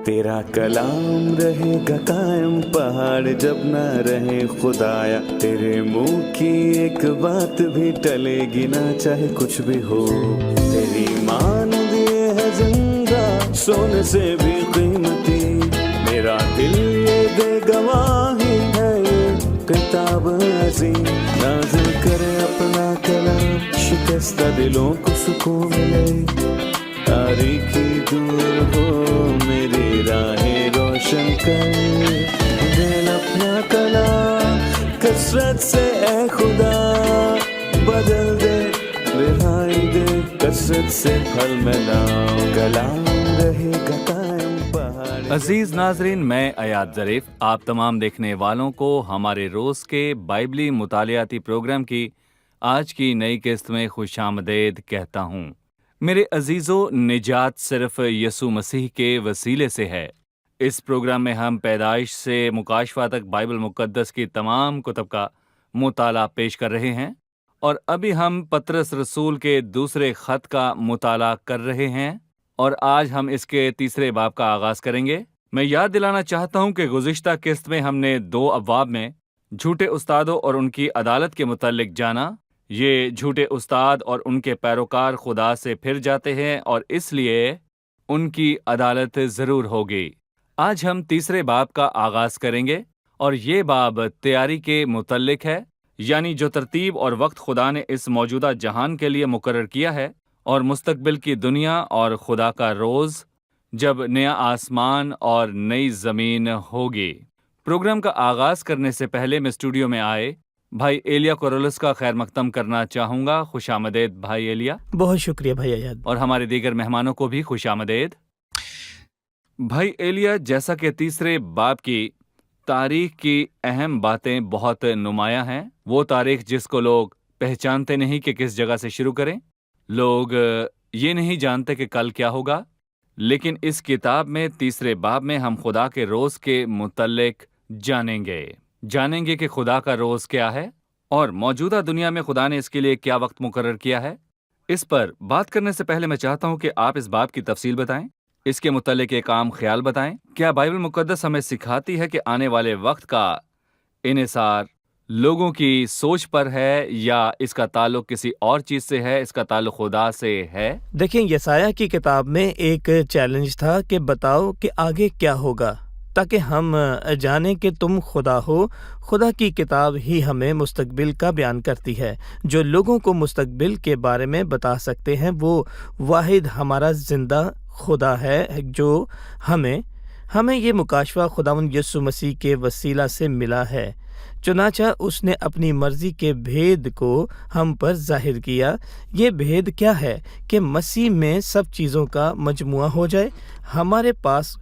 تیرا کلام رہے گا قائم پہاڑ جب نہ رہے خدایا، تیرے منہ کی ایک بات بھی ٹلے گی نہ چاہے کچھ بھی ہو، تیری مان دیے ہے زندہ سونے سے بھی قیمتی، میرا دل یہ دے گواہی ہے یہ کتاب عظیم، نازل کرے اپنا کلام شکستہ دلوں کو سکون ملے، تاریکی دور ہو میری راہیں روشن کر، دل اپنا کلام کثرت سے اے خدا بدل دے، رہائی دے کثرت سے پھل ملاؤ، کلام رہے گا قائم پہاڑ۔ عزیز ناظرین، میں ایاد ظریف آپ تمام دیکھنے والوں کو ہمارے روز کے بائبلی مطالعاتی پروگرام کی آج کی نئی قسط میں خوش آمدید کہتا ہوں۔ میرے عزیزو، نجات صرف یسوع مسیح کے وسیلے سے ہے۔ اس پروگرام میں ہم پیدائش سے مکاشفہ تک بائبل مقدس کی تمام کتب کا مطالعہ پیش کر رہے ہیں، اور ابھی ہم پطرس رسول کے دوسرے خط کا مطالعہ کر رہے ہیں، اور آج ہم اس کے تیسرے باب کا آغاز کریں گے۔ میں یاد دلانا چاہتا ہوں کہ گزشتہ قسط میں ہم نے 2 ابواب میں جھوٹے استادوں اور ان کی عدالت کے متعلق جانا۔ یہ جھوٹے استاد اور ان کے پیروکار خدا سے پھر جاتے ہیں اور اس لیے ان کی عدالت ضرور ہوگی۔ آج ہم تیسرے باب کا آغاز کریں گے، اور یہ باب تیاری کے متعلق ہے، یعنی جو ترتیب اور وقت خدا نے اس موجودہ جہان کے لیے مقرر کیا ہے، اور مستقبل کی دنیا اور خدا کا روز جب نیا آسمان اور نئی زمین ہوگی۔ پروگرام کا آغاز کرنے سے پہلے میں اسٹوڈیو میں آئے بھائی ایلیا کورولس کا خیر مقدم کرنا چاہوں گا۔ خوش آمدید بھائی ایلیا۔ بہت شکریہ بھائی ایاد۔ اور ہمارے دیگر مہمانوں کو بھی خوش آمدید۔ بھائی ایلیا، جیسا کہ تیسرے باب کی تاریخ کی اہم باتیں بہت نمایاں ہیں، وہ تاریخ جس کو لوگ پہچانتے نہیں کہ کس جگہ سے شروع کریں، لوگ یہ نہیں جانتے کہ کل کیا ہوگا، لیکن اس کتاب میں تیسرے باب میں ہم خدا کے روز کے متعلق جانیں گے کہ خدا کا روز کیا ہے، اور موجودہ دنیا میں خدا نے اس کے لیے کیا وقت مقرر کیا ہے۔ اس پر بات کرنے سے پہلے میں چاہتا ہوں کہ آپ اس باب کی تفصیل بتائیں، اس کے متعلق ایک عام خیال بتائیں۔ کیا بائبل مقدس ہمیں سکھاتی ہے کہ آنے والے وقت کا انحصار لوگوں کی سوچ پر ہے، یا اس کا تعلق کسی اور چیز سے ہے، اس کا تعلق خدا سے ہے؟ دیکھیں، یسایہ کی کتاب میں ایک چیلنج تھا کہ بتاؤ کہ آگے کیا ہوگا، تاکہ ہم جانیں کہ تم خدا ہو۔ خدا کی کتاب ہی ہمیں مستقبل کا بیان کرتی ہے۔ جو لوگوں کو مستقبل کے بارے میں بتا سکتے ہیں وہ واحد ہمارا زندہ خدا ہے، جو ہمیں یہ مکاشفہ خداوند یسوع مسیح کے وسیلہ سے ملا ہے۔ چنانچہ اس نے اپنی مرضی کے بھید کو ہم پر ظاہر کیا۔ یہ بھید کیا ہے؟ کہ مسیح میں سب چیزوں کا مجموعہ ہو جائے۔ ہمارے پاس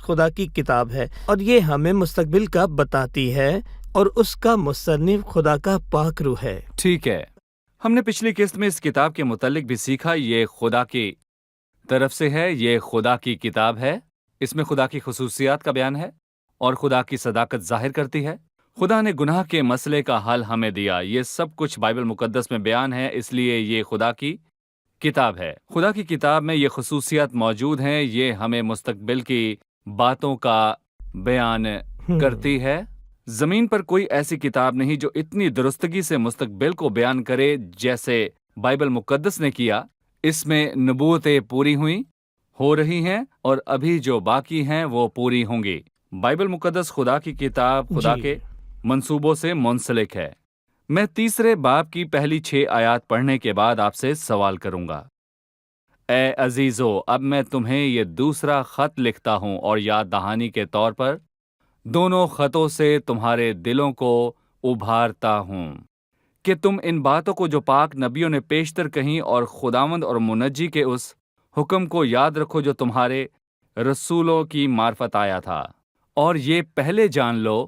خدا کی کتاب ہے، اور یہ ہمیں مستقبل کا بتاتی ہے، اور اس کا مصنف خدا کا پاک روح ہے۔ ٹھیک ہے، ہم نے پچھلی قسط میں اس کتاب کے متعلق بھی سیکھا۔ یہ خدا کی طرف سے ہے، یہ خدا کی کتاب ہے، اس میں خدا کی خصوصیات کا بیان ہے اور خدا کی صداقت ظاہر کرتی ہے۔ خدا نے گناہ کے مسئلے کا حل ہمیں دیا، یہ سب کچھ بائبل مقدس میں بیان ہے، اس لیے یہ خدا کی کتاب ہے۔ خدا کی کتاب میں یہ خصوصیات موجود ہیں، یہ ہمیں مستقبل کی باتوں کا بیان کرتی ہے۔ زمین پر کوئی ایسی کتاب نہیں جو اتنی درستگی سے مستقبل کو بیان کرے جیسے بائبل مقدس نے کیا۔ اس میں نبوتیں پوری ہوئیں، ہو رہی ہیں، اور ابھی جو باقی ہیں وہ پوری ہوں گی۔ بائبل مقدس خدا کی کتاب خدا کے منصوبوں سے منسلک ہے۔ میں تیسرے باب کی پہلی 6 آیات پڑھنے کے بعد آپ سے سوال کروں گا۔ اے عزیزو، اب میں تمہیں یہ دوسرا خط لکھتا ہوں، اور یاد دہانی کے طور پر دونوں خطوں سے تمہارے دلوں کو ابھارتا ہوں، کہ تم ان باتوں کو جو پاک نبیوں نے پیشتر کہیں، اور خداوند اور منجی کے اس حکم کو یاد رکھو جو تمہارے رسولوں کی معرفت آیا تھا۔ اور یہ پہلے جان لو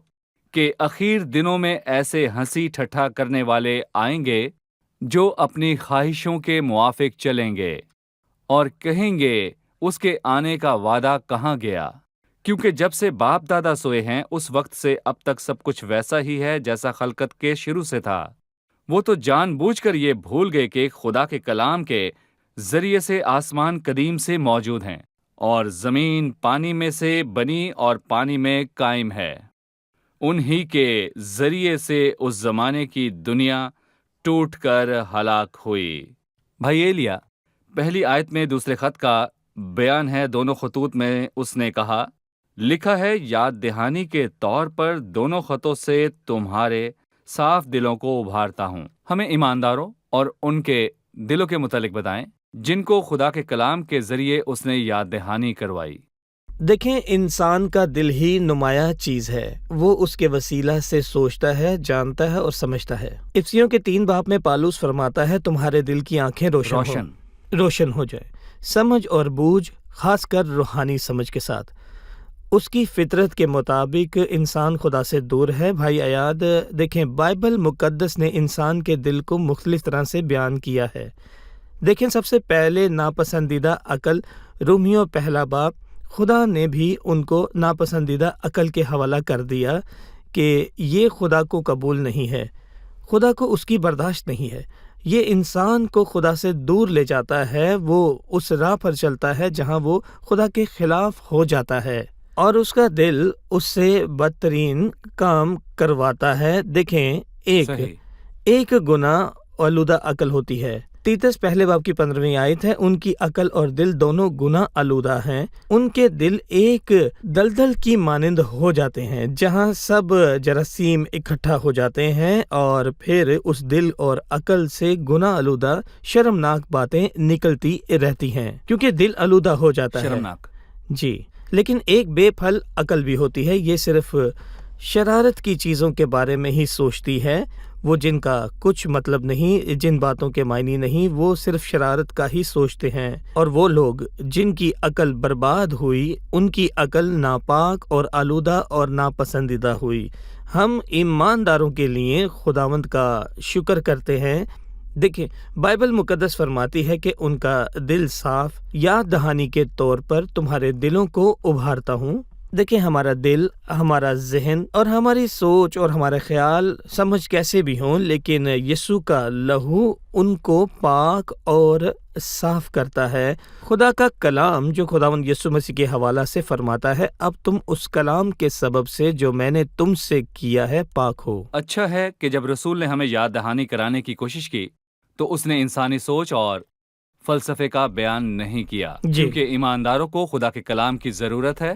کہ اخیر دنوں میں ایسے ہنسی ٹھٹھا کرنے والے آئیں گے جو اپنی خواہشوں کے موافق چلیں گے، اور کہیں گے اس کے آنے کا وعدہ کہاں گیا؟ کیونکہ جب سے باپ دادا سوئے ہیں اس وقت سے اب تک سب کچھ ویسا ہی ہے جیسا خلقت کے شروع سے تھا۔ وہ تو جان بوجھ کر یہ بھول گئے کہ خدا کے کلام کے ذریعے سے آسمان قدیم سے موجود ہیں، اور زمین پانی میں سے بنی اور پانی میں قائم ہے، انہی کے ذریعے سے اس زمانے کی دنیا ٹوٹ کر ہلاک ہوئی۔ بھائی ایلیا پہلی آیت میں دوسرے خط کا بیان ہے، دونوں خطوط میں اس نے کہا، لکھا ہے یاد دہانی کے طور پر دونوں خطوں سے تمہارے صاف دلوں کو ابھارتا ہوں۔ ہمیں ایمانداروں اور ان کے دلوں کے متعلق بتائیں جن کو خدا کے کلام کے ذریعے اس نے یاد دہانی کروائی۔ دیکھیں، انسان کا دل ہی نمایاں چیز ہے، وہ اس کے وسیلہ سے سوچتا ہے، جانتا ہے اور سمجھتا ہے۔ افسیوں کے 3 باب میں پالوس فرماتا ہے تمہارے دل کی آنکھیں روشن ہو جائے، سمجھ اور بوجھ، خاص کر روحانی سمجھ کے ساتھ۔ اس کی فطرت کے مطابق انسان خدا سے دور ہے۔ بھائی ایاد، دیکھیں بائبل مقدس نے انسان کے دل کو مختلف طرح سے بیان کیا ہے۔ دیکھیں، سب سے پہلے ناپسندیدہ عقل، رومیوں پہلا باب، خدا نے بھی ان کو ناپسندیدہ عقل کے حوالہ کر دیا کہ یہ خدا کو قبول نہیں ہے، خدا کو اس کی برداشت نہیں ہے، یہ انسان کو خدا سے دور لے جاتا ہے، وہ اس راہ پر چلتا ہے جہاں وہ خدا کے خلاف ہو جاتا ہے اور اس کا دل اس سے بدترین کام کرواتا ہے۔ دیکھیں، ایک گناہ آلودہ عقل ہوتی ہے۔ تیتس پہلے باب کی 15ویں آیت ہے، ان کی عقل اور دل دونوں گناہ آلودہ ہیں، ان کے دل ایک دلدل کی مانند ہو جاتے ہیں جہاں سب جراثیم اکٹھا ہو جاتے ہیں، اور پھر اس دل اور عقل سے گناہ آلودہ شرمناک باتیں نکلتی رہتی ہیں کیونکہ دل آلودہ ہو جاتا ہے۔ جی، لیکن ایک بے پھل عقل بھی ہوتی ہے، یہ صرف شرارت کی چیزوں کے بارے میں ہی سوچتی ہے، وہ جن کا کچھ مطلب نہیں، جن باتوں کے معنی نہیں، وہ صرف شرارت کا ہی سوچتے ہیں۔ اور وہ لوگ جن کی عقل برباد ہوئی، ان کی عقل ناپاک اور آلودہ اور ناپسندیدہ ہوئی۔ ہم ایمانداروں کے لیے خداوند کا شکر کرتے ہیں۔ دیکھیں، بائبل مقدس فرماتی ہے کہ ان کا دل صاف، یاد دہانی کے طور پر تمہارے دلوں کو ابھارتا ہوں۔ دیکھیں، ہمارا دل، ہمارا ذہن اور ہماری سوچ اور ہمارے خیال سمجھ کیسے بھی ہوں، لیکن یسوع کا لہو ان کو پاک اور صاف کرتا ہے۔ خدا کا کلام جو خداوند یسوع مسیح کے حوالہ سے فرماتا ہے، اب تم اس کلام کے سبب سے جو میں نے تم سے کیا ہے پاک ہو۔ اچھا ہے کہ جب رسول نے ہمیں یاد دہانی کرانے کی کوشش کی تو اس نے انسانی سوچ اور فلسفے کا بیان نہیں کیا، کیونکہ ایمانداروں کو خدا کے کلام کی ضرورت ہے۔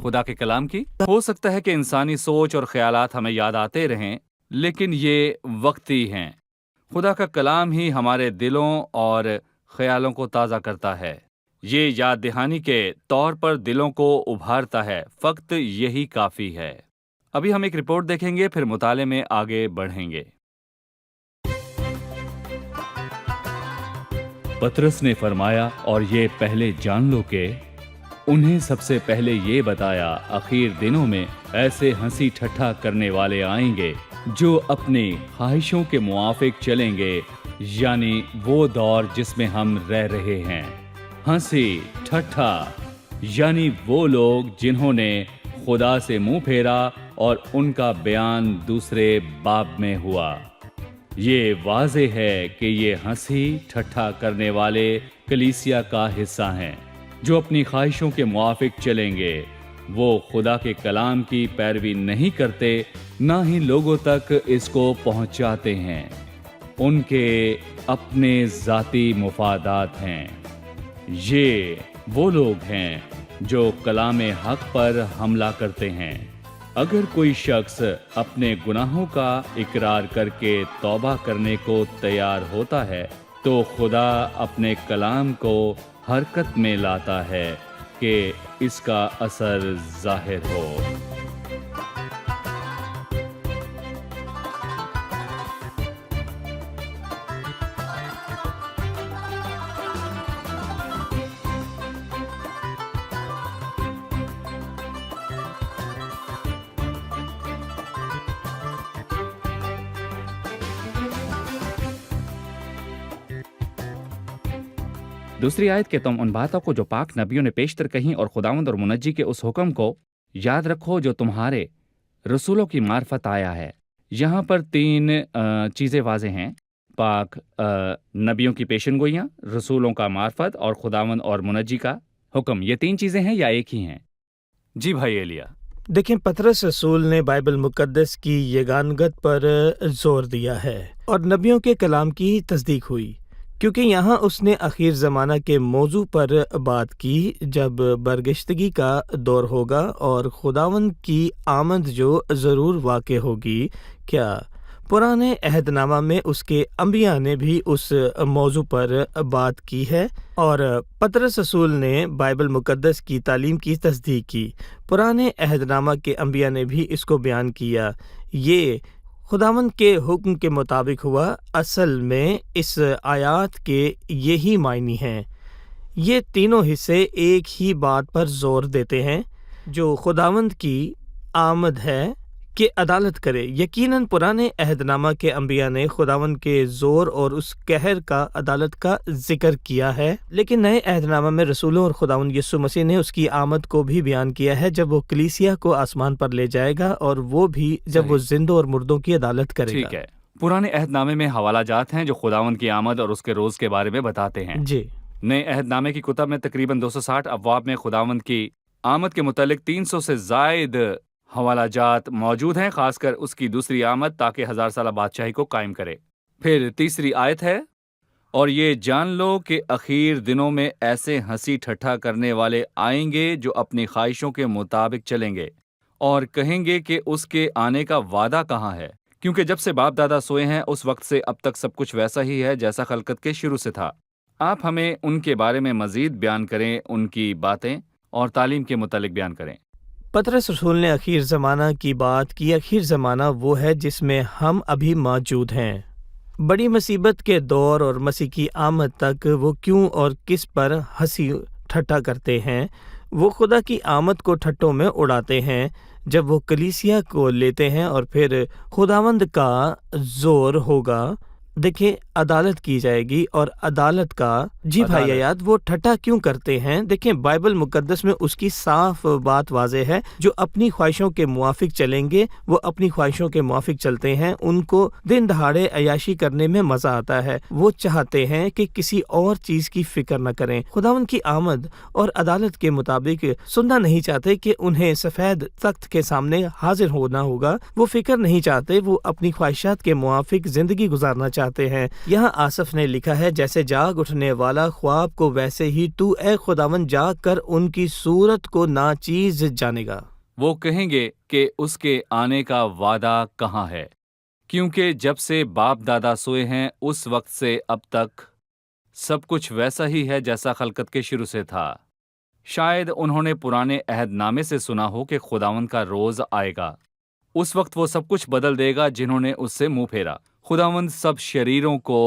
خدا کے کلام کی ہو سکتا ہے کہ انسانی سوچ اور خیالات ہمیں یاد آتے رہیں، لیکن یہ وقتی ہیں۔ خدا کا کلام ہی ہمارے دلوں اور خیالوں کو تازہ کرتا ہے، یہ یاد دہانی کے طور پر دلوں کو ابھارتا ہے، فقط یہی کافی ہے۔ ابھی ہم ایک رپورٹ دیکھیں گے، پھر مطالعے میں آگے بڑھیں گے۔ پطرس نے فرمایا، اور یہ پہلے جان لو کہ انہیں سب سے پہلے یہ بتایا، آخر دنوں میں ایسے ہنسی ٹھٹھا کرنے والے آئیں گے جو اپنی خواہشوں کے موافق چلیں گے، یعنی وہ دور جس میں ہم رہ رہے ہیں۔ ہنسی ٹھٹھا یعنی وہ لوگ جنہوں نے خدا سے منہ پھیرا اور ان کا بیان دوسرے باب میں ہوا۔ یہ واضح ہے کہ یہ ہنسی ٹھٹھا کرنے والے کلیسیا کا حصہ ہیں جو اپنی خواہشوں کے موافق چلیں گے۔ وہ خدا کے کلام کی پیروی نہیں کرتے، نہ ہی لوگوں تک اس کو پہنچاتے ہیں۔ ان کے اپنے ذاتی مفادات ہیں۔ یہ وہ لوگ ہیں جو کلام حق پر حملہ کرتے ہیں۔ اگر کوئی شخص اپنے گناہوں کا اقرار کر کے توبہ کرنے کو تیار ہوتا ہے تو خدا اپنے کلام کو حرکت میں لاتا ہے کہ اس کا اثر ظاہر ہو۔ دوسری آیت کہ تم ان باتوں کو جو پاک نبیوں نے پیشتر کہیں اور خداوند اور منجی کے اس حکم کو یاد رکھو جو تمہارے رسولوں کی معرفت آیا ہے۔ یہاں پر 3 چیزیں واضح ہیں، پاک نبیوں کی پیشن گوئیاں، رسولوں کا معرفت اور خداوند اور منجی کا حکم یہ 3 چیزیں ہیں یا ایک ہی ہیں؟ جی بھائی ایلیا۔ دیکھیں، پطرس رسول نے بائبل مقدس کی یگانگت پر زور دیا ہے اور نبیوں کے کلام کی تصدیق ہوئی، کیونکہ یہاں اس نے اخیر زمانہ کے موضوع پر بات کی جب برگشتگی کا دور ہوگا اور خداوند کی آمد جو ضرور واقع ہوگی۔ کیا پرانے عہد نامہ میں اس کے انبیاء نے بھی اس موضوع پر بات کی ہے، اور پطرس رسول نے بائبل مقدس کی تعلیم کی تصدیق کی۔ پرانے عہد نامہ کے انبیاء نے بھی اس کو بیان کیا۔ یہ خداوند کے حکم کے مطابق ہوا۔ اصل میں اس آیات کے یہی معنی ہیں۔ یہ تینوں حصے ایک ہی بات پر زور دیتے ہیں، جو خداوند کی آمد ہے کہ عدالت کرے۔ یقیناً پرانے عہد نامہ کے انبیاء نے خداوند کے زور اور اس قہر کا، عدالت کا ذکر کیا ہے، لیکن نئے عہد نامہ میں رسولوں اور خداوند یسوع مسیح نے اس کی آمد کو بھی بیان کیا ہے، جب وہ کلیسیا کو آسمان پر لے جائے گا، اور وہ بھی جب وہ زندوں اور مردوں کی عدالت کرے گا۔ ٹھیک ہے، پرانے عہد نامے میں حوالہ جات ہیں جو خداوند کی آمد اور اس کے روز کے بارے میں بتاتے ہیں۔ جی، نئے عہد نامے کی کتب میں تقریباً 260 ابواب میں خداوند کی آمد کے متعلق 300 سے زائد حوالہ جات موجود ہیں، خاص کر اس کی دوسری آمد تاکہ 1000 سالہ بادشاہی کو قائم کرے۔ پھر تیسری آیت ہے، اور یہ جان لو کہ اخیر دنوں میں ایسے ہنسی ٹھٹھا کرنے والے آئیں گے جو اپنی خواہشوں کے مطابق چلیں گے اور کہیں گے کہ اس کے آنے کا وعدہ کہاں ہے، کیونکہ جب سے باپ دادا سوئے ہیں اس وقت سے اب تک سب کچھ ویسا ہی ہے جیسا خلقت کے شروع سے تھا۔ آپ ہمیں ان کے بارے میں مزید بیان کریں، ان کی باتیں اور تعلیم کے متعلق بیان کریں۔ پطرس رسول نے اخیر زمانہ کی بات کی۔ اخیر زمانہ وہ ہے جس میں ہم ابھی موجود ہیں۔ بڑی مصیبت کے دور اور مسیح کی آمد تک وہ کیوں اور کس پر ہنسی ٹھٹھا کرتے ہیں؟ وہ خدا کی آمد کو ٹھٹوں میں اڑاتے ہیں جب وہ کلیسیا کو لیتے ہیں، اور پھر خداوند کا زور ہوگا۔ دیکھیں، عدالت کی جائے گی اور عدالت کا جی بھائی آیات وہ ٹھٹا کیوں کرتے ہیں؟ دیکھیں، بائبل مقدس میں اس کی صاف بات واضح ہے۔ جو اپنی خواہشوں کے موافق چلیں گے وہ اپنی خواہشوں کے موافق چلتے ہیں، ان کو دن دہاڑے عیاشی کرنے میں مزہ آتا ہے، وہ چاہتے ہیں کہ کسی اور چیز کی فکر نہ کریں۔ خداوند کی آمد اور عدالت کے مطابق سننا نہیں چاہتے کہ انہیں سفید تخت کے سامنے حاضر ہونا ہوگا، وہ فکر نہیں چاہتے، وہ اپنی خواہشات کے موافق زندگی گزارنا چاہتے ہیں۔ یہاں آصف نے لکھا ہے، جیسے جاگ اٹھنے والا خواب کو ویسے ہی تو اے خداوند جاگ کر ان کی صورت کو ناچیز جانے گا۔ وہ کہیں گے کہ اس کے آنے کا وعدہ کہاں ہے، کیونکہ جب سے باپ دادا سوئے ہیں اس وقت سے اب تک سب کچھ ویسا ہی ہے جیسا خلقت کے شروع سے تھا۔ شاید انہوں نے پرانے عہد نامے سے سنا ہو کہ خداوند کا روز آئے گا، اس وقت وہ سب کچھ بدل دے گا جنہوں نے اس سے منہ پھیرا۔ خداوند سب شریروں کو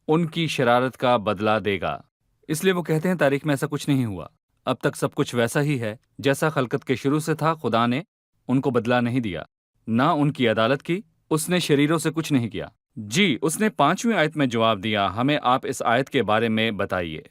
ان کی شرارت کا بدلہ دے گا۔ اس لیے وہ کہتے ہیں تاریخ میں ایسا کچھ نہیں ہوا، اب تک سب کچھ ویسا ہی ہے جیسا خلقت کے شروع سے تھا۔ خدا نے ان کو بدلہ نہیں دیا، نہ ان کی عدالت کی، اس نے شریروں سے کچھ نہیں کیا۔ جی، اس نے 5ویں آیت میں جواب دیا۔ ہمیں آپ اس آیت کے بارے میں بتائیے۔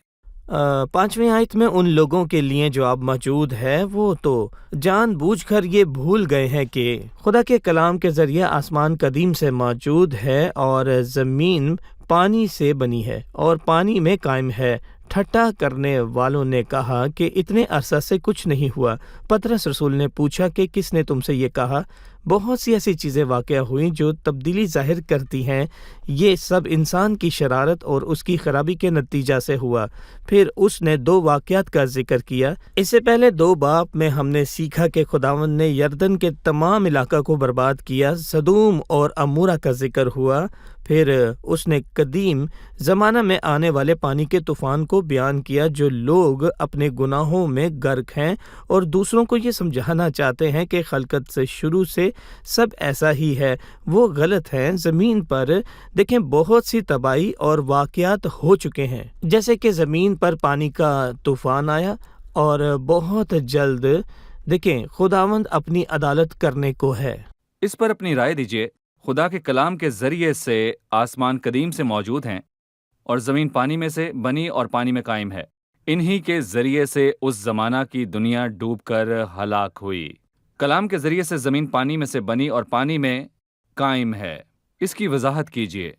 5ویں آیت میں ان لوگوں کے لیے جواب موجود ہے، وہ تو جان بوجھ کر یہ بھول گئے ہیں کہ خدا کے کلام کے ذریعے آسمان قدیم سے موجود ہے اور زمین پانی سے بنی ہے اور پانی میں قائم ہے۔ ٹھٹا کرنے والوں نے کہا کہ اتنے عرصہ سے کچھ نہیں ہوا۔ پطرس رسول نے پوچھا کہ کس نے تم سے یہ کہا؟ بہت سی ایسی چیزیں واقع ہوئیں جو تبدیلی ظاہر کرتی ہیں، یہ سب انسان کی شرارت اور اس کی خرابی کے نتیجہ سے ہوا۔ پھر اس نے 2 واقعات کا ذکر کیا۔ اس سے پہلے 2 باب میں ہم نے سیکھا کہ خداوند نے یردن کے تمام علاقہ کو برباد کیا، سدوم اور عمورہ کا ذکر ہوا۔ پھر اس نے قدیم زمانہ میں آنے والے پانی کے طوفان کو بیان کیا جو لوگ اپنے گناہوں میں غرق ہیں اور دوسروں کو یہ سمجھانا چاہتے ہیں کہ خلقت سے شروع سے سب ایسا ہی ہے، وہ غلط ہیں۔ زمین پر دیکھیں بہت سی تباہی اور واقعات ہو چکے ہیں، جیسے کہ زمین پر پانی کا طوفان آیا اور بہت جلد دیکھیں خداوند اپنی عدالت کرنے کو ہے۔ اس پر اپنی رائے دیجیے۔ خدا کے کلام کے ذریعے سے آسمان قدیم سے موجود ہیں اور زمین پانی میں سے بنی اور پانی میں قائم ہے۔ انہی کے ذریعے سے اس زمانہ کی دنیا ڈوب کر ہلاک ہوئی۔ کلام کے ذریعے سے زمین پانی میں سے بنی اور پانی میں قائم ہے، اس کی وضاحت کیجیے۔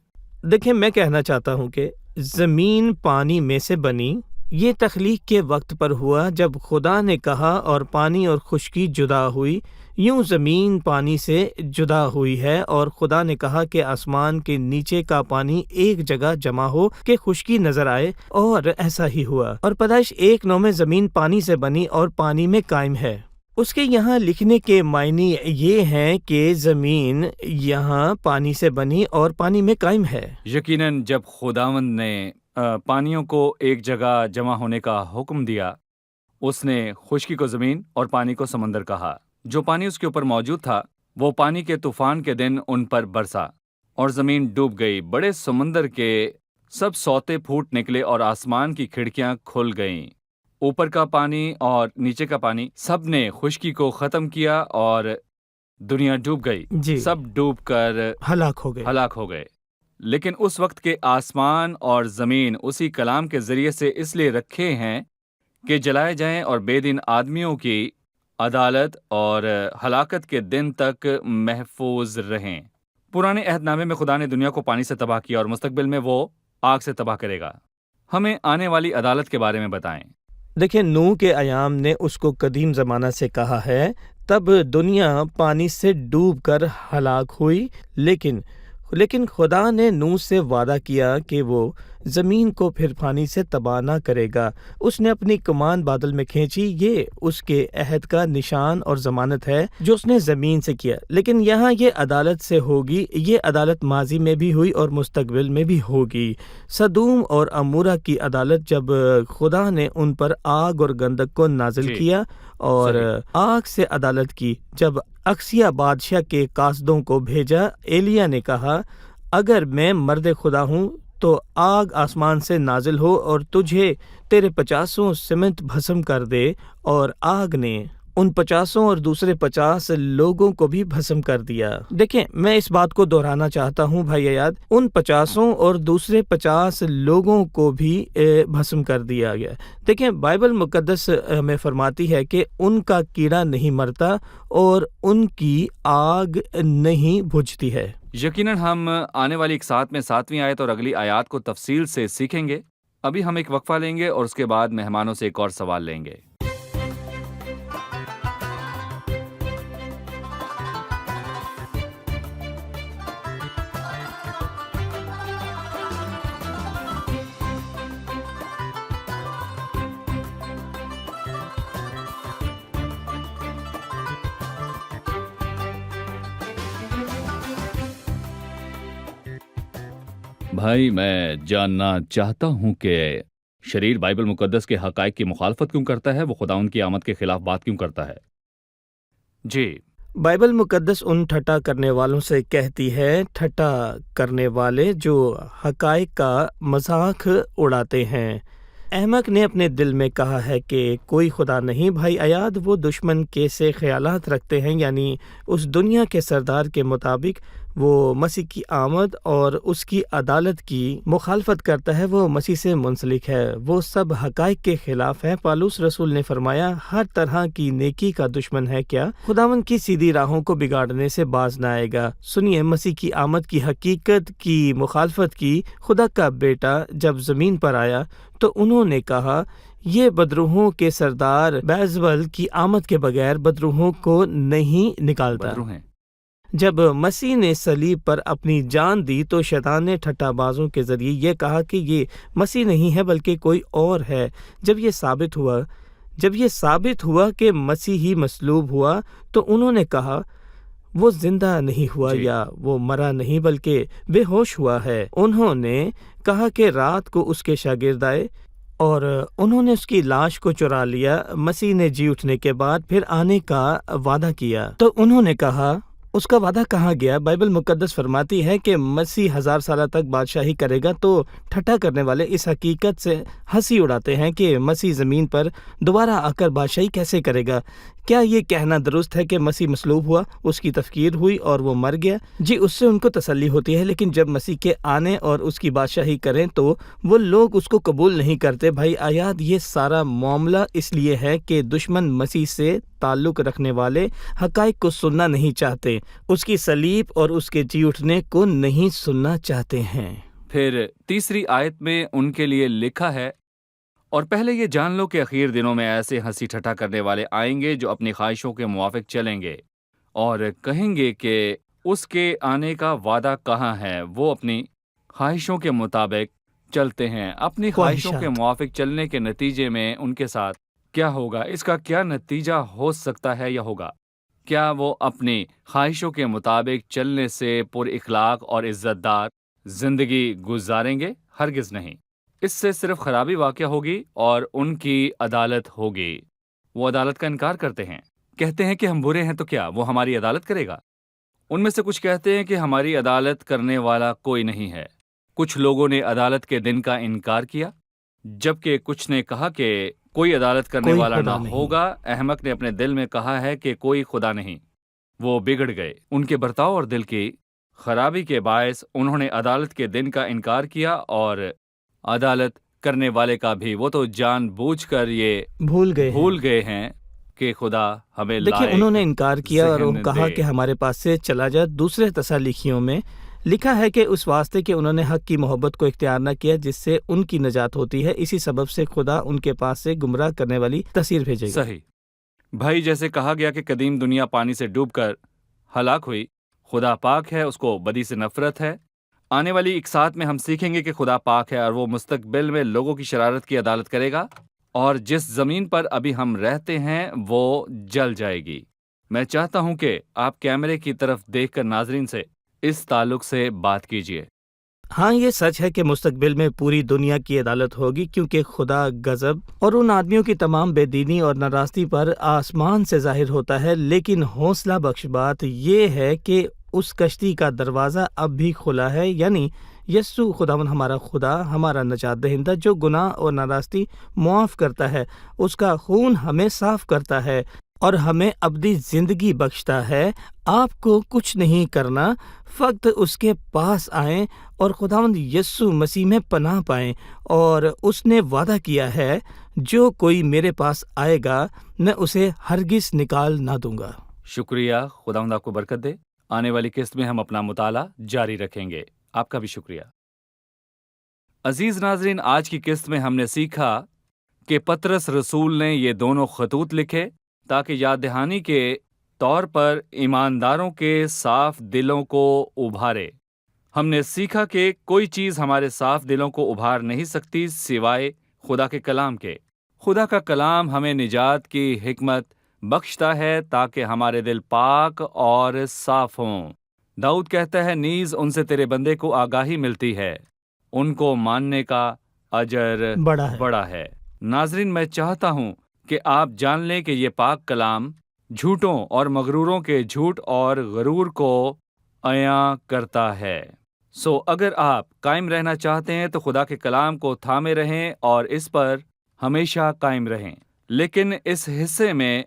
دیکھیں، میں کہنا چاہتا ہوں کہ زمین پانی میں سے بنی یہ تخلیق کے وقت پر ہوا جب خدا نے کہا اور پانی اور خشکی جدا ہوئی، یوں زمین پانی سے جدا ہوئی ہے، اور خدا نے کہا کہ آسمان کے نیچے کا پانی ایک جگہ جمع ہو کہ خشکی نظر آئے، اور ایسا ہی ہوا۔ اور پیدائش 1:9 میں زمین پانی سے بنی اور پانی میں قائم ہے۔ اس کے یہاں لکھنے کے معنی یہ ہیں کہ زمین یہاں پانی سے بنی اور پانی میں قائم ہے۔ یقیناً جب خداوند نے پانیوں کو ایک جگہ جمع ہونے کا حکم دیا، اس نے خشکی کو زمین اور پانی کو سمندر کہا۔ جو پانی اس کے اوپر موجود تھا وہ پانی کے طوفان کے دن ان پر برسا اور زمین ڈوب گئی۔ بڑے سمندر کے سب سوتے پھوٹ نکلے اور آسمان کی کھڑکیاں کھل گئیں۔ اوپر کا پانی اور نیچے کا پانی سب نے خشکی کو ختم کیا اور دنیا ڈوب گئی۔ جی، سب ڈوب کر ہلاک ہو گئے۔ لیکن اس وقت کے آسمان اور زمین اسی کلام کے ذریعے سے اس لیے رکھے ہیں کہ جلائے جائیں اور بے دین آدمیوں کی عدالت اور ہلاکت کے دن تک محفوظ رہیں۔ پرانے عہد نامے میں خدا نے دنیا کو پانی سے تباہ کیا اور مستقبل میں وہ آگ سے تباہ کرے گا۔ ہمیں آنے والی عدالت کے بارے میں بتائیں۔ دیکھیں، نوح کے ایام نے اس کو قدیم زمانہ سے کہا ہے، تب دنیا پانی سے ڈوب کر ہلاک ہوئی، لیکن خدا نے نوح سے وعدہ کیا کہ وہ زمین کو پھر پانی سے تباہ نہ کرے گا۔ اس نے اپنی کمان بادل میں کھینچی، یہ اس کے عہد کا نشان اور ضمانت ہے جو اس نے زمین سے کیا۔ لیکن یہاں یہ عدالت سے ہوگی، یہ عدالت ماضی میں بھی ہوئی اور مستقبل میں بھی ہوگی۔ سدوم اور عمورہ کی عدالت، جب خدا نے ان پر آگ اور گندک کو نازل کیا اور آگ سے عدالت کی۔ جب اکسیا بادشاہ کے قاصدوں کو بھیجا، ایلیا نے کہا، اگر میں مرد خدا ہوں تو آگ آسمان سے نازل ہو اور تجھے تیرے 50 سمت بھسم کر دے، اور آگ نے ان 50 اور دوسرے 50 لوگوں کو بھی بھسم کر دیا۔ دیکھیں، میں اس بات کو دہرانا چاہتا ہوں بھائی یاد، ان 50 اور دوسرے 50 لوگوں کو بھی بھسم کر دیا گیا۔ دیکھیں، بائبل مقدس ہمیں فرماتی ہے کہ ان کا کیڑا نہیں مرتا اور ان کی آگ نہیں بجھتی ہے۔ یقیناً ہم آنے والی ایک ساتھ میں 7ویں آیت اور اگلی آیات کو تفصیل سے سیکھیں گے۔ ابھی ہم ایک وقفہ لیں گے اور اس کے بعد مہمانوں سے ایک اور سوال لیں گے۔ بھائی، میں جاننا چاہتا ہوں کہ شریر بائبل مقدس کے حقائق کی مخالفت کیوں کرتا ہے؟ وہ خداوند کی آمد کے خلاف بات کیوں کرتا ہے؟ جی، بائبل مقدس ان ٹھٹا کرنے والوں سے کہتی ہے، ٹھٹا کرنے والے جو حقائق کا مذاق اڑاتے ہیں۔ احمق نے اپنے دل میں کہا ہے کہ کوئی خدا نہیں۔ بھائی ایاد، وہ دشمن کیسے خیالات رکھتے ہیں، یعنی اس دنیا کے سردار کے مطابق وہ مسیح کی آمد اور اس کی عدالت کی مخالفت کرتا ہے، وہ مسیح سے منسلک ہے، وہ سب حقائق کے خلاف ہے۔ پالوس رسول نے فرمایا، ہر طرح کی نیکی کا دشمن ہے کیا خداوند کی سیدھی راہوں کو بگاڑنے سے باز نہ آئے گا۔ سنیے، مسیح کی آمد کی حقیقت کی مخالفت کی۔ خدا کا بیٹا جب زمین پر آیا تو انہوں نے کہا، یہ بدروحوں کے سردار بیلزبول کی آمد کے بغیر بدروحوں کو نہیں نکالتا۔ جب مسیح نے صلیب پر اپنی جان دی تو شیطان نے ٹھٹا بازوں کے ذریعے یہ کہا کہ یہ مسیح نہیں ہے بلکہ کوئی اور ہے۔ جب یہ ثابت ہوا کہ مسیح ہی مصلوب ہوا تو انہوں نے کہا، وہ زندہ نہیں ہوا یا وہ مرا نہیں بلکہ بے ہوش ہوا ہے۔ انہوں نے کہا کہ رات کو اس کے شاگرد آئے اور انہوں نے اس کی لاش کو چرا لیا۔ مسیح نے جی اٹھنے کے بعد پھر آنے کا وعدہ کیا تو انہوں نے کہا، اس کا وعدہ کہاں گیا؟ بائبل مقدس فرماتی ہے کہ مسیح 1000 سالہ تک بادشاہی کرے گا۔ تو ٹھٹا کرنے والے اس حقیقت سے ہنسی اڑاتے ہیں کہ مسیح زمین پر دوبارہ آ کر بادشاہی کیسے کرے گا۔ کیا یہ کہنا درست ہے کہ مسیح مصلوب ہوا، اس کی تفکیر ہوئی اور وہ مر گیا؟ جی، اس سے ان کو تسلی ہوتی ہے، لیکن جب مسیح کے آنے اور اس کی بادشاہی کریں تو وہ لوگ اس کو قبول نہیں کرتے۔ بھائی آیات، یہ سارا معاملہ اس لیے ہے کہ دشمن مسیح سے تعلق رکھنے والے حقائق کو سننا نہیں چاہتے، اس کی صلیب اور اس کے جی اٹھنے کو نہیں سننا چاہتے ہیں۔ پھر تیسری آیت میں ان کے لیے لکھا ہے، اور پہلے یہ جان لو کہ اخیر دنوں میں ایسے ہنسی ٹھٹا کرنے والے آئیں گے جو اپنی خواہشوں کے موافق چلیں گے اور کہیں گے کہ اس کے آنے کا وعدہ کہاں ہے۔ وہ اپنی خواہشوں کے مطابق چلتے ہیں۔ اپنی خواہشوں کے خواہشات۔ موافق چلنے کے نتیجے میں ان کے ساتھ کیا ہوگا؟ اس کا کیا نتیجہ ہو سکتا ہے یا ہوگا؟ کیا وہ اپنی خواہشوں کے مطابق چلنے سے پر اخلاق اور عزت دار زندگی گزاریں گے؟ ہرگز نہیں۔ اس سے صرف خرابی واقع ہوگی اور ان کی عدالت ہوگی۔ وہ عدالت کا انکار کرتے ہیں، کہتے ہیں کہ ہم برے ہیں تو کیا وہ ہماری عدالت کرے گا؟ ان میں سے کچھ کہتے ہیں کہ ہماری عدالت کرنے والا کوئی نہیں ہے۔ کچھ لوگوں نے عدالت کے دن کا انکار کیا، جبکہ کچھ نے کہا کہ کوئی عدالت کرنے کوئی والا نہ خدا نہیں۔ ہوگا۔ احمق نے اپنے دل میں کہا ہے کہ کوئی خدا نہیں۔ وہ بگڑ گئے۔ ان کے برتاؤ اور دل کی خرابی کے باعث انہوں نے عدالت کے دن کا انکار کیا اور عدالت کرنے والے کا بھی۔ وہ تو جان بوجھ کر یہ بھول گئے ہیں کہ خدا ہمیں دیکھیں، انہوں نے انکار کیا اور ذہن وہ کہا دے۔ کہ ہمارے پاس سے چلا جا۔ دوسرے تسالیخیوں میں لکھا ہے کہ اس واسطے کہ انہوں نے حق کی محبت کو اختیار نہ کیا جس سے ان کی نجات ہوتی ہے، اسی سبب سے خدا ان کے پاس سے گمراہ کرنے والی تصویر بھیجے گا۔ صحیح بھائی، جیسے کہا گیا کہ قدیم دنیا پانی سے ڈوب کر ہلاک ہوئی، خدا پاک ہے، اس کو بدی سے نفرت ہے۔ آنے والی اقساط میں ہم سیکھیں گے کہ خدا پاک ہے اور وہ مستقبل میں لوگوں کی شرارت کی عدالت کرے گا، اور جس زمین پر ابھی ہم رہتے ہیں وہ جل جائے گی۔ میں چاہتا ہوں کہ آپ کیمرے کی طرف دیکھ کر ناظرین سے اس تعلق سے بات کیجیے۔ ہاں، یہ سچ ہے کہ مستقبل میں پوری دنیا کی عدالت ہوگی، کیونکہ خدا غضب اور ان آدمیوں کی تمام بے دینی اور ناراستی پر آسمان سے ظاہر ہوتا ہے، لیکن حوصلہ بخش بات یہ ہے کہ اس کشتی کا دروازہ اب بھی کھلا ہے، یعنی یسوع خداوند ہمارا خدا، ہمارا نجات دہندہ، جو گناہ اور ناراستی معاف کرتا ہے، اس کا خون ہمیں صاف کرتا ہے اور ہمیں ابدی زندگی بخشتا ہے۔ آپ کو کچھ نہیں کرنا، فقط اس کے پاس آئیں اور خداوند یسوع مسیح میں پناہ پائیں، اور اس نے وعدہ کیا ہے جو کوئی میرے پاس آئے گا میں اسے ہرگز نکال نہ دوں گا۔ شکریہ، خداوند آپ کو برکت دے۔ آنے والی قسط میں ہم اپنا مطالعہ جاری رکھیں گے۔ آپ کا بھی شکریہ۔ عزیز ناظرین، آج کی قسط میں ہم نے سیکھا کہ پطرس رسول نے یہ دونوں خطوط لکھے تاکہ یاد دہانی کے طور پر ایمانداروں کے صاف دلوں کو ابھارے۔ ہم نے سیکھا کہ کوئی چیز ہمارے صاف دلوں کو ابھار نہیں سکتی سوائے خدا کے کلام کے۔ خدا کا کلام ہمیں نجات کی حکمت بخشتا ہے تاکہ ہمارے دل پاک اور صاف ہوں۔ داؤد کہتا ہے، نیز ان سے تیرے بندے کو آگاہی ملتی ہے، ان کو ماننے کا اجر بڑا ہے۔ ناظرین، میں چاہتا ہوں کہ آپ جان لیں کہ یہ پاک کلام جھوٹوں اور مغروروں کے جھوٹ اور غرور کو عیاں کرتا ہے۔ اگر آپ قائم رہنا چاہتے ہیں تو خدا کے کلام کو تھامے رہیں اور اس پر ہمیشہ قائم رہیں۔ لیکن اس حصے میں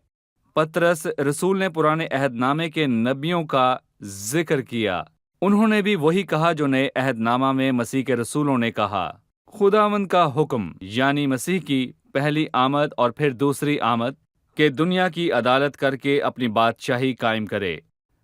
پطرس رسول نے پرانے عہد نامے کے نبیوں کا ذکر کیا۔ انہوں نے بھی وہی کہا جو نئے عہد نامہ میں مسیح کے رسولوں نے کہا۔ خداوند کا حکم یعنی مسیح کی پہلی آمد اور پھر دوسری آمد کہ دنیا کی عدالت کر کے اپنی بادشاہی قائم کرے۔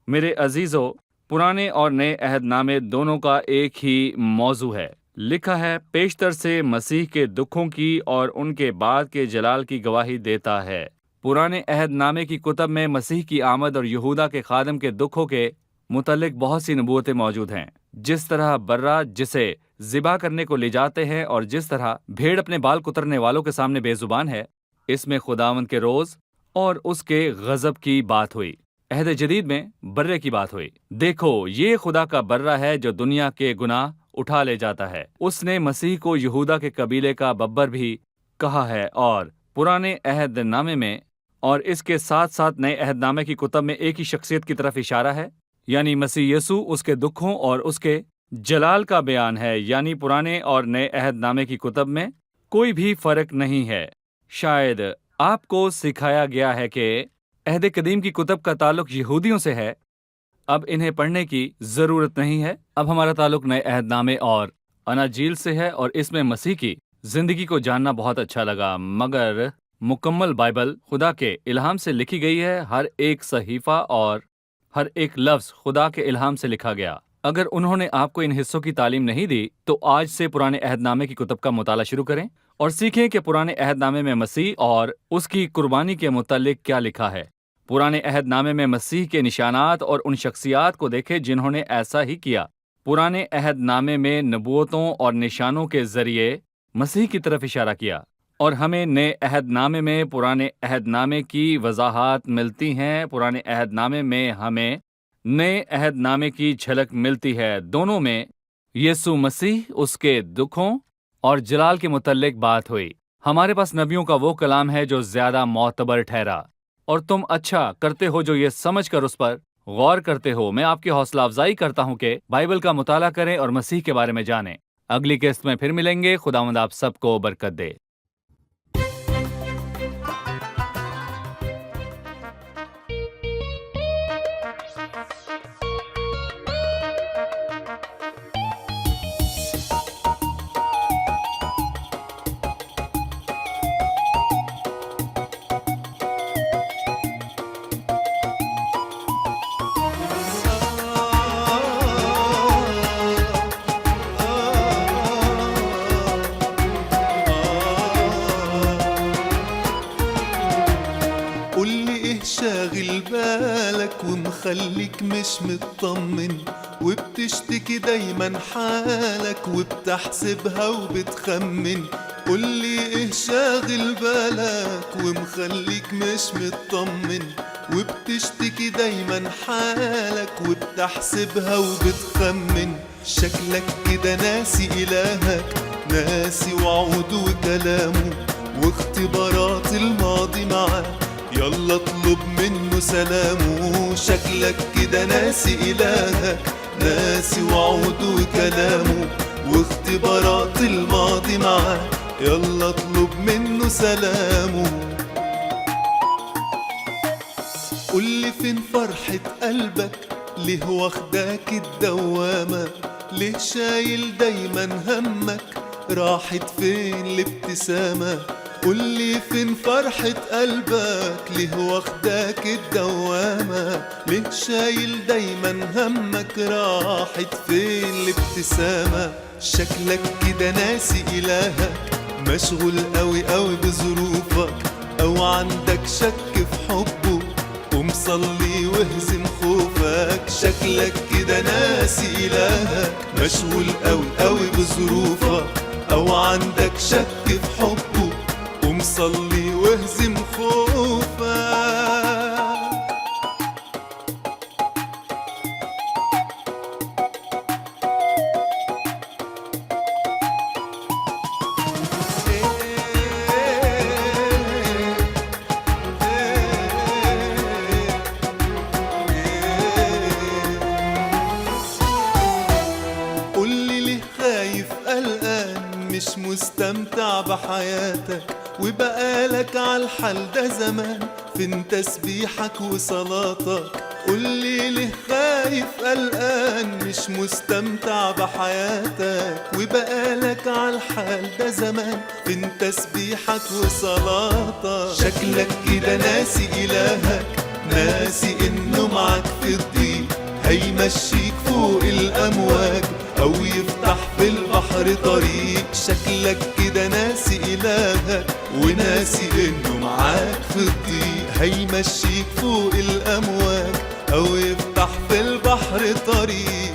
میرے عزیزو، پرانے اور نئے عہد نامے دونوں کا ایک ہی موضوع ہے۔ لکھا ہے، پیشتر سے مسیح کے دکھوں کی اور ان کے بعد کے جلال کی گواہی دیتا ہے۔ پرانے عہد نامے کی کتب میں مسیح کی آمد اور یہودا کے خادم کے دکھوں کے متعلق بہت سی نبوتیں موجود ہیں۔ جس طرح برا جسے ذبح کرنے کو لے جاتے ہیں اور جس طرح بھیڑ اپنے بال کترنے والوں کے سامنے بے زبان ہے، اس میں خداوند کے روز اور اس کے غضب کی بات ہوئی۔ عہد جدید میں برے کی بات ہوئی۔ دیکھو، یہ خدا کا برہ ہے جو دنیا کے گناہ اٹھا لے جاتا ہے۔ اس نے مسیح کو یہودا کے قبیلے کا ببر بھی کہا ہے، اور پرانے عہد نامے میں اور اس کے ساتھ ساتھ نئے عہد نامے کی کتب میں ایک ہی شخصیت کی طرف اشارہ ہے، یعنی مسیح یسوع، اس کے دکھوں اور اس کے جلال کا بیان ہے۔ یعنی پرانے اور نئے عہد نامے کی کتب میں کوئی بھی فرق نہیں ہے۔ شاید آپ کو سکھایا گیا ہے کہ عہد قدیم کی کتب کا تعلق یہودیوں سے ہے، اب انہیں پڑھنے کی ضرورت نہیں ہے۔ اب ہمارا تعلق نئے عہد نامے اور اناجیل سے ہے، اور اس میں مسیح کی زندگی کو جاننا بہت اچھا لگا۔ مگر مکمل بائبل خدا کے الہام سے لکھی گئی ہے۔ ہر ایک صحیفہ اور ہر ایک لفظ خدا کے الہام سے لکھا گیا۔ اگر انہوں نے آپ کو ان حصوں کی تعلیم نہیں دی تو آج سے پرانے عہد نامے کی کتب کا مطالعہ شروع کریں اور سیکھیں کہ پرانے عہد نامے میں مسیح اور اس کی قربانی کے متعلق کیا لکھا ہے۔ پرانے عہد نامے میں مسیح کے نشانات اور ان شخصیات کو دیکھیں جنہوں نے ایسا ہی کیا۔ پرانے عہد نامے میں نبوتوں اور نشانوں کے ذریعے مسیح کی طرف اشارہ کیا، اور ہمیں نئے عہد نامے میں پرانے عہد نامے کی وضاحات ملتی ہیں۔ پرانے عہد نامے میں ہمیں نئے عہد نامے کی جھلک ملتی ہے۔ دونوں میں یسوع مسیح، اس کے دکھوں اور جلال کے متعلق بات ہوئی۔ ہمارے پاس نبیوں کا وہ کلام ہے جو زیادہ معتبر ٹھہرا، اور تم اچھا کرتے ہو جو یہ سمجھ کر اس پر غور کرتے ہو۔ میں آپ کی حوصلہ افزائی کرتا ہوں کہ بائبل کا مطالعہ کریں اور مسیح کے بارے میں جانیں۔ اگلی قسط میں پھر ملیں گے۔ خداوند آپ سب کو برکت دے۔ شاغل بالك ومخليك مش مطمن، وبتشتكي دايما حالك وبتحسبها وبتخمن. قولي ايه شاغل بالك ومخليك مش مطمن، وبتشتكي دايما حالك وبتحسبها وبتخمن. شكلك كده ناسي إلهك، ناسي وعوده وكلامه واختبارات الماضي معاه، يلا اطلب منه سلامه. شكلك كده ناسي إلهك، ناسي وعوده وكلامه واختبارات الماضي معاه، يلا اطلب منه سلامه. قولي فين فرحة قلبك، ليه واخداك الدوامة، ليه شايل دايما همك، راحت فين الابتسامة. قولي فين فرحة قلبك، ليه واخداك الدوامة، ليه شايل دايما همك، راحت فين الابتسامة. شكلك كده ناسي إلهك، مشغول قوي قوي بظروفك، أو عندك شك في حبه، قوم صلي واهزم خوفك. شكلك كده ناسي إلهك، مشغول قوي قوي بظروفك، أو عندك شك في حبه، قوم صلي واهزم خوفك. قولي ليه خايف قلقان، مش مستمتع بحياتك، وبقالك عالحال ده زمان، فين تسبيحك وصلاتك. قولي ليه خايف قلقان، مش مستمتع بحياتك، وبقالك عالحال ده زمان، فين تسبيحك وصلاتك. شكلك كده ناسي إلهك، ناسي إنه معاك في الضيق، هيمشيك فوق الأمواج أو يفتح في البحر طريق. شكلك كده ناسي إلهك، وناسي إنه معاك في الضيق، هيمشيك فوق الأمواج أو يفتح في البحر طريق.